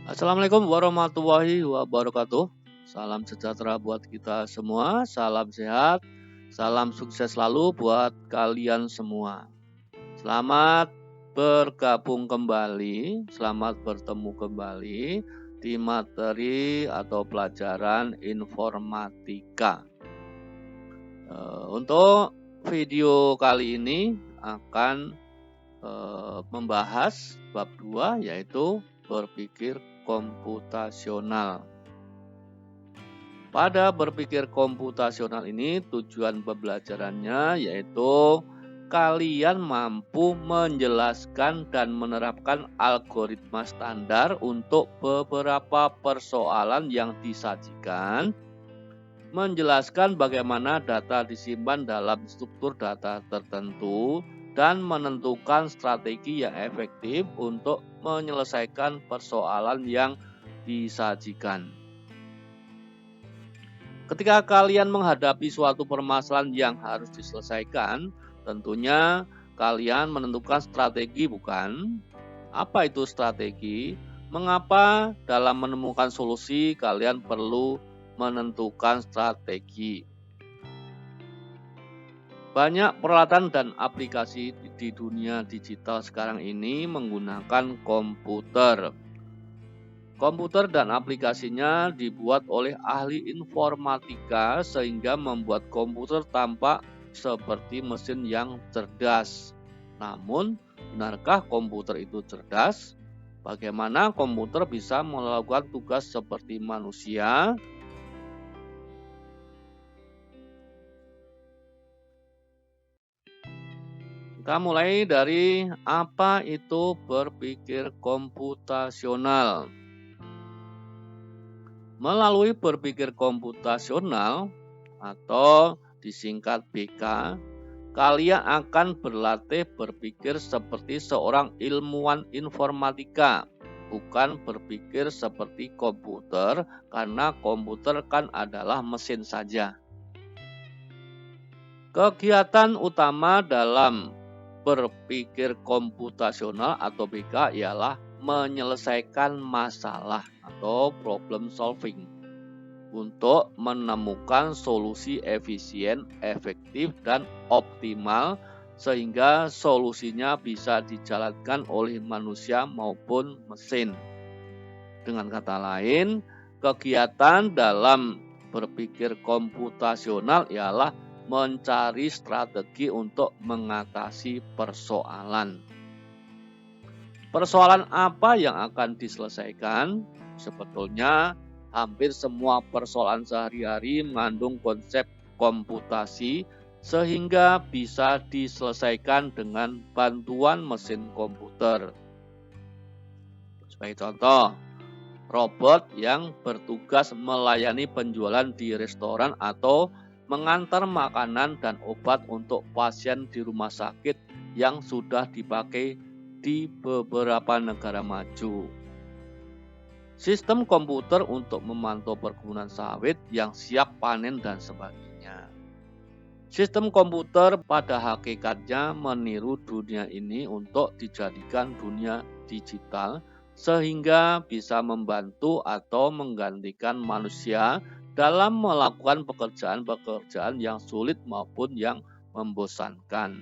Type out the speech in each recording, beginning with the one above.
Assalamualaikum warahmatullahi wabarakatuh. Salam sejahtera buat kita semua, salam sehat, salam sukses selalu buat kalian semua. Selamat bergabung kembali, selamat bertemu kembali di materi atau pelajaran informatika. Untuk video kali ini akan membahas bab 2, yaitu berpikir komputasional. Pada berpikir komputasional ini tujuan pembelajarannya yaitu kalian mampu menjelaskan dan menerapkan algoritma standar untuk beberapa persoalan yang disajikan, menjelaskan bagaimana data disimpan dalam struktur data tertentu, dan menentukan strategi yang efektif untuk menyelesaikan persoalan yang disajikan. Ketika kalian menghadapi suatu permasalahan yang harus diselesaikan, tentunya kalian menentukan strategi, bukan? Apa itu strategi? Mengapa dalam menemukan solusi kalian perlu menentukan strategi? Banyak peralatan dan aplikasi di dunia digital sekarang ini menggunakan komputer. Komputer dan aplikasinya dibuat oleh ahli informatika sehingga membuat komputer tampak seperti mesin yang cerdas. Namun, benarkah komputer itu cerdas? Bagaimana komputer bisa melakukan tugas seperti manusia? Kita mulai dari apa itu berpikir komputasional. Melalui berpikir komputasional atau disingkat BK, kalian akan berlatih berpikir seperti seorang ilmuwan informatika, bukan berpikir seperti komputer, karena komputer kan adalah mesin saja. Kegiatan utama dalam berpikir komputasional atau BK ialah menyelesaikan masalah atau problem solving untuk menemukan solusi efisien, efektif, dan optimal sehingga solusinya bisa dijalankan oleh manusia maupun mesin. Dengan kata lain, kegiatan dalam berpikir komputasional ialah mencari strategi untuk mengatasi persoalan. Persoalan apa yang akan diselesaikan? Sebetulnya hampir semua persoalan sehari-hari mengandung konsep komputasi sehingga bisa diselesaikan dengan bantuan mesin komputer. Sebagai contoh, robot yang bertugas melayani penjualan di restoran atau mengantar makanan dan obat untuk pasien di rumah sakit yang sudah dipakai di beberapa negara maju. Sistem komputer untuk memantau perkebunan sawit yang siap panen dan sebagainya. Sistem komputer pada hakikatnya meniru dunia ini untuk dijadikan dunia digital sehingga bisa membantu atau menggantikan manusia dalam melakukan pekerjaan-pekerjaan yang sulit maupun yang membosankan.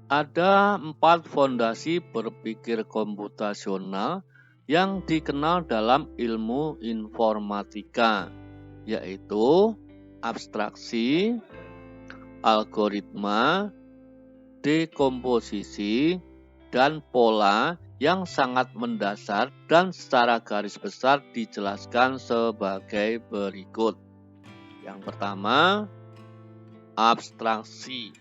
Ada 4 fondasi berpikir komputasional yang dikenal dalam ilmu informatika, yaitu abstraksi, algoritma, dekomposisi, dan pola yang sangat mendasar dan secara garis besar dijelaskan sebagai berikut. Yang pertama, abstraksi,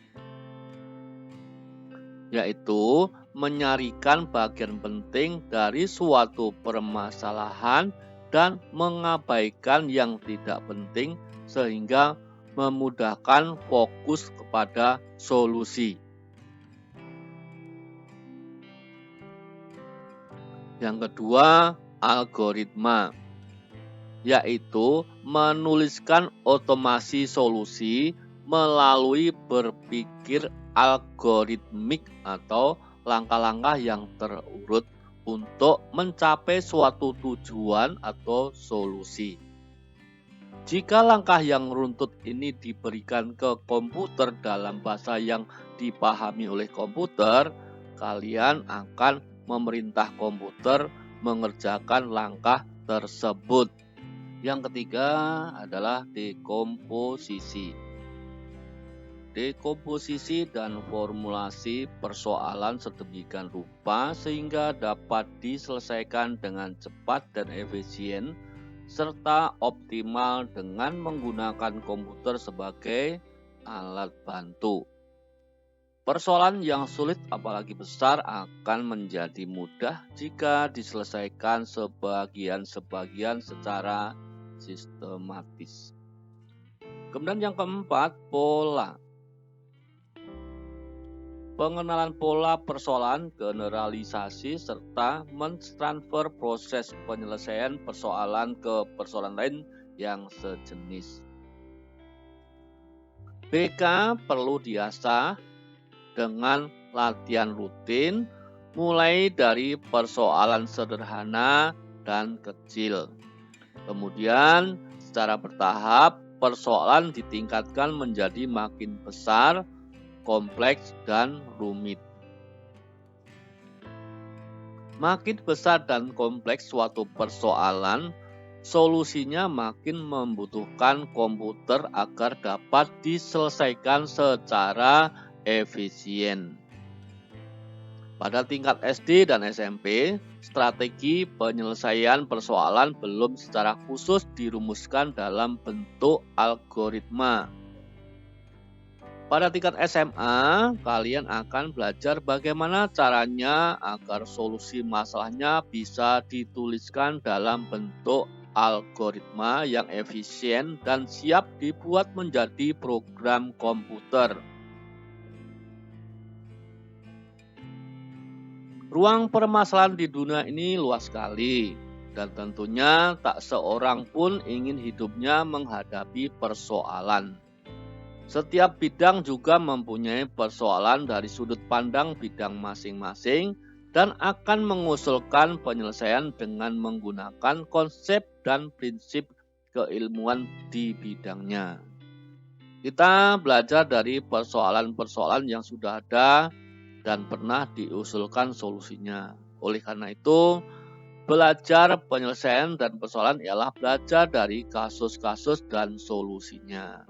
yaitu menyarikan bagian penting dari suatu permasalahan dan mengabaikan yang tidak penting sehingga memudahkan fokus kepada solusi. Yang kedua, algoritma, yaitu menuliskan otomasi solusi melalui berpikir algoritmik atau langkah-langkah yang terurut untuk mencapai suatu tujuan atau solusi. Jika langkah yang runtut ini diberikan ke komputer dalam bahasa yang dipahami oleh komputer, kalian akan memerintah komputer mengerjakan langkah tersebut. Yang ketiga adalah dekomposisi. Dekomposisi dan formulasi persoalan sedemikian rupa sehingga dapat diselesaikan dengan cepat dan efisien serta optimal dengan menggunakan komputer sebagai alat bantu. Persoalan yang sulit apalagi besar akan menjadi mudah jika diselesaikan sebagian-sebagian secara sistematis. Kemudian yang keempat, pola. Pengenalan pola persoalan, generalisasi, serta mentransfer proses penyelesaian persoalan ke persoalan lain yang sejenis. BK perlu diasah dengan latihan rutin, mulai dari persoalan sederhana dan kecil. Kemudian secara bertahap, persoalan ditingkatkan menjadi makin besar, kompleks, dan rumit. Makin besar dan kompleks suatu persoalan, solusinya makin membutuhkan komputer agar dapat diselesaikan secara efisien. Pada tingkat SD dan SMP, strategi penyelesaian persoalan belum secara khusus dirumuskan dalam bentuk algoritma. Pada tingkat SMA, kalian akan belajar bagaimana caranya agar solusi masalahnya bisa dituliskan dalam bentuk algoritma yang efisien dan siap dibuat menjadi program komputer. Ruang permasalahan di dunia ini luas sekali, dan tentunya tak seorang pun ingin hidupnya menghadapi persoalan. Setiap bidang juga mempunyai persoalan dari sudut pandang bidang masing-masing dan akan mengusulkan penyelesaian dengan menggunakan konsep dan prinsip keilmuan di bidangnya. Kita belajar dari persoalan-persoalan yang sudah ada dan pernah diusulkan solusinya. Oleh karena itu, belajar penyelesaian dan persoalan ialah belajar dari kasus-kasus dan solusinya.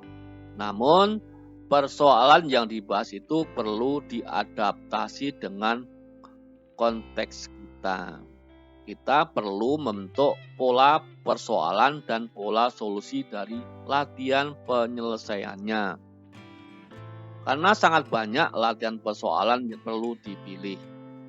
Namun, persoalan yang dibahas itu perlu diadaptasi dengan konteks kita. Kita perlu membentuk pola persoalan dan pola solusi dari latihan penyelesaiannya. Karena sangat banyak latihan persoalan yang perlu dipilih.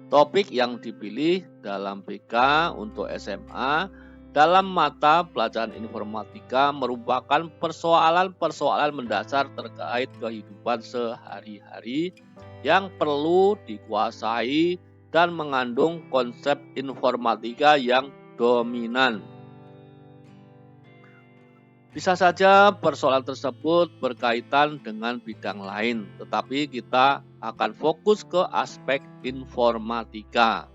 Topik yang dipilih dalam BK untuk SMA dalam mata pelajaran informatika merupakan persoalan-persoalan mendasar terkait kehidupan sehari-hari yang perlu dikuasai dan mengandung konsep informatika yang dominan. Bisa saja persoalan tersebut berkaitan dengan bidang lain, tetapi kita akan fokus ke aspek informatika.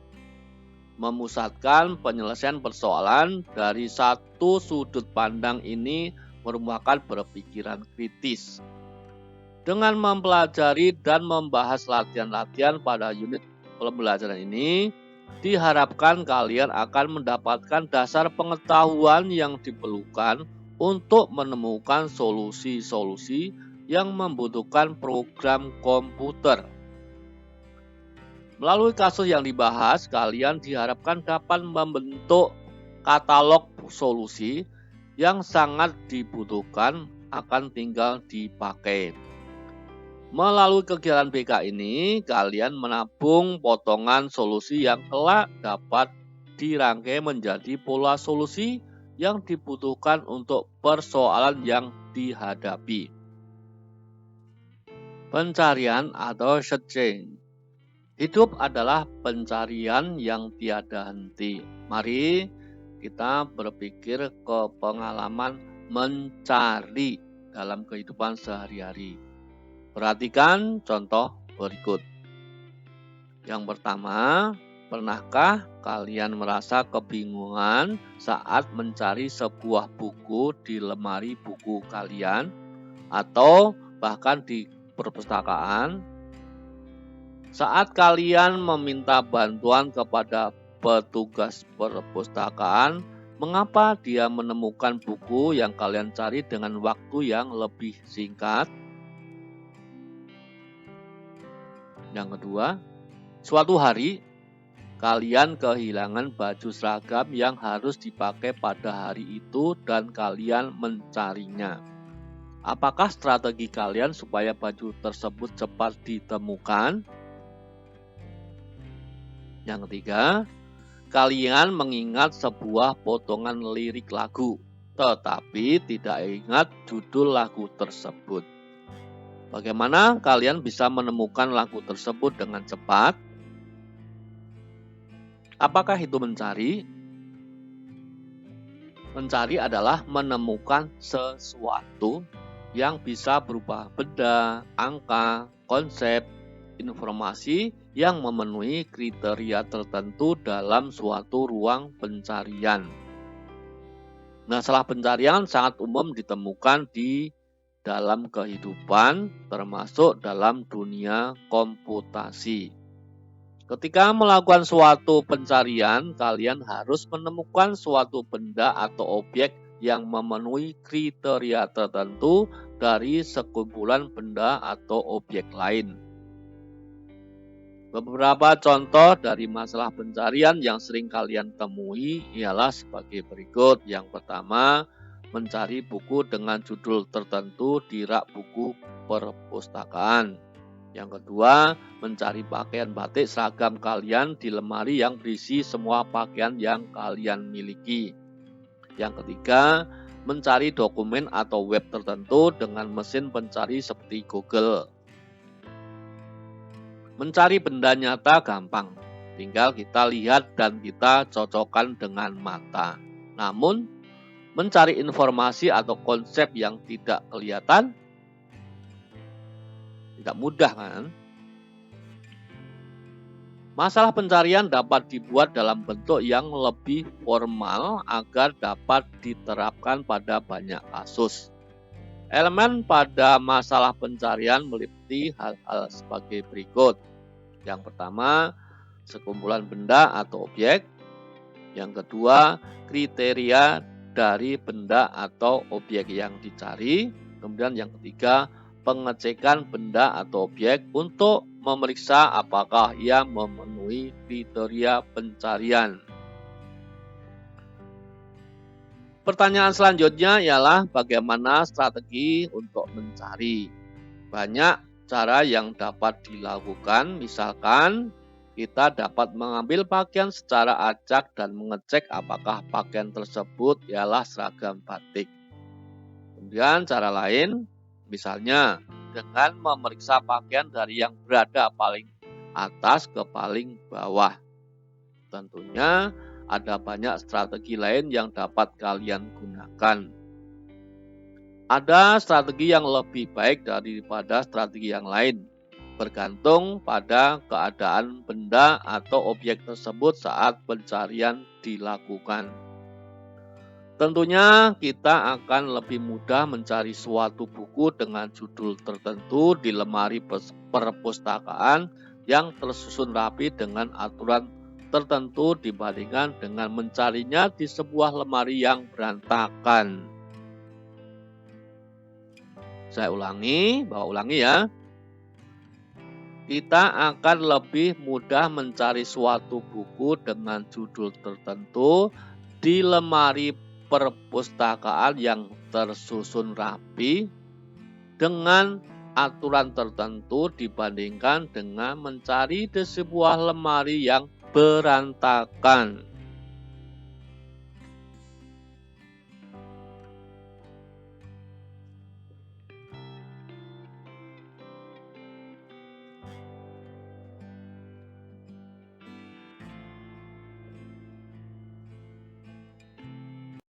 Memusatkan penyelesaian persoalan dari satu sudut pandang ini merupakan berpikiran kritis. Dengan mempelajari dan membahas latihan-latihan pada unit pembelajaran ini, diharapkan kalian akan mendapatkan dasar pengetahuan yang diperlukan untuk menemukan solusi-solusi yang membutuhkan program komputer. Melalui kasus yang dibahas, kalian diharapkan dapat membentuk katalog solusi yang sangat dibutuhkan akan tinggal dipakai. Melalui kegiatan BK ini, kalian menabung potongan solusi yang kelak dapat dirangkai menjadi pola solusi yang dibutuhkan untuk persoalan yang dihadapi. Pencarian atau searching. Hidup adalah pencarian yang tiada henti. Mari kita berpikir ke pengalaman mencari dalam kehidupan sehari-hari. Perhatikan contoh berikut. Yang pertama, Pernahkah kalian merasa kebingungan saat mencari sebuah buku di lemari buku kalian atau bahkan di perpustakaan? Saat kalian meminta bantuan kepada petugas perpustakaan, mengapa dia menemukan buku yang kalian cari dengan waktu yang lebih singkat? Yang kedua, suatu hari kalian kehilangan baju seragam yang harus dipakai pada hari itu dan kalian mencarinya. Apakah strategi kalian supaya baju tersebut cepat ditemukan? Yang ketiga, kalian mengingat sebuah potongan lirik lagu, tetapi tidak ingat judul lagu tersebut. Bagaimana kalian bisa menemukan lagu tersebut dengan cepat? Apakah itu mencari? Mencari adalah menemukan sesuatu yang bisa berupa benda, angka, konsep, informasi yang memenuhi kriteria tertentu dalam suatu ruang pencarian. Masalah pencarian sangat umum ditemukan di dalam kehidupan, termasuk dalam dunia komputasi. Ketika melakukan suatu pencarian, kalian harus menemukan suatu benda atau objek yang memenuhi kriteria tertentu dari sekumpulan benda atau objek lain. Beberapa contoh dari masalah pencarian yang sering kalian temui ialah sebagai berikut. Yang pertama, mencari buku dengan judul tertentu di rak buku perpustakaan. Yang kedua, mencari pakaian batik seragam kalian di lemari yang berisi semua pakaian yang kalian miliki. Yang ketiga, mencari dokumen atau web tertentu dengan mesin pencari seperti Google. Mencari benda nyata gampang, tinggal kita lihat dan kita cocokkan dengan mata. Namun, mencari informasi atau konsep yang tidak kelihatan tidak mudah, kan? Masalah pencarian dapat dibuat dalam bentuk yang lebih formal agar dapat diterapkan pada banyak kasus. Elemen pada masalah pencarian meliputi hal-hal sebagai berikut. Yang pertama, sekumpulan benda atau objek. Yang kedua, kriteria dari benda atau objek yang dicari. Kemudian yang ketiga, pengecekan benda atau objek untuk memeriksa apakah ia memenuhi kriteria pencarian. Pertanyaan selanjutnya ialah bagaimana strategi untuk mencari. Banyak cara yang dapat dilakukan, misalkan kita dapat mengambil pakaian secara acak dan mengecek apakah pakaian tersebut ialah seragam batik. Kemudian cara lain, misalnya dengan memeriksa pakaian dari yang berada paling atas ke paling bawah. Tentunya ada banyak strategi lain yang dapat kalian gunakan. Ada strategi yang lebih baik daripada strategi yang lain, bergantung pada keadaan benda atau objek tersebut saat pencarian dilakukan. Tentunya kita akan lebih mudah mencari suatu buku dengan judul tertentu di lemari perpustakaan yang tersusun rapi dengan aturan tertentu dibandingkan dengan mencarinya di sebuah lemari yang berantakan. Saya ulangi ya. Kita akan lebih mudah mencari suatu buku dengan judul tertentu di lemari perpustakaan yang tersusun rapi dengan aturan tertentu dibandingkan dengan mencari di sebuah lemari yang berantakan.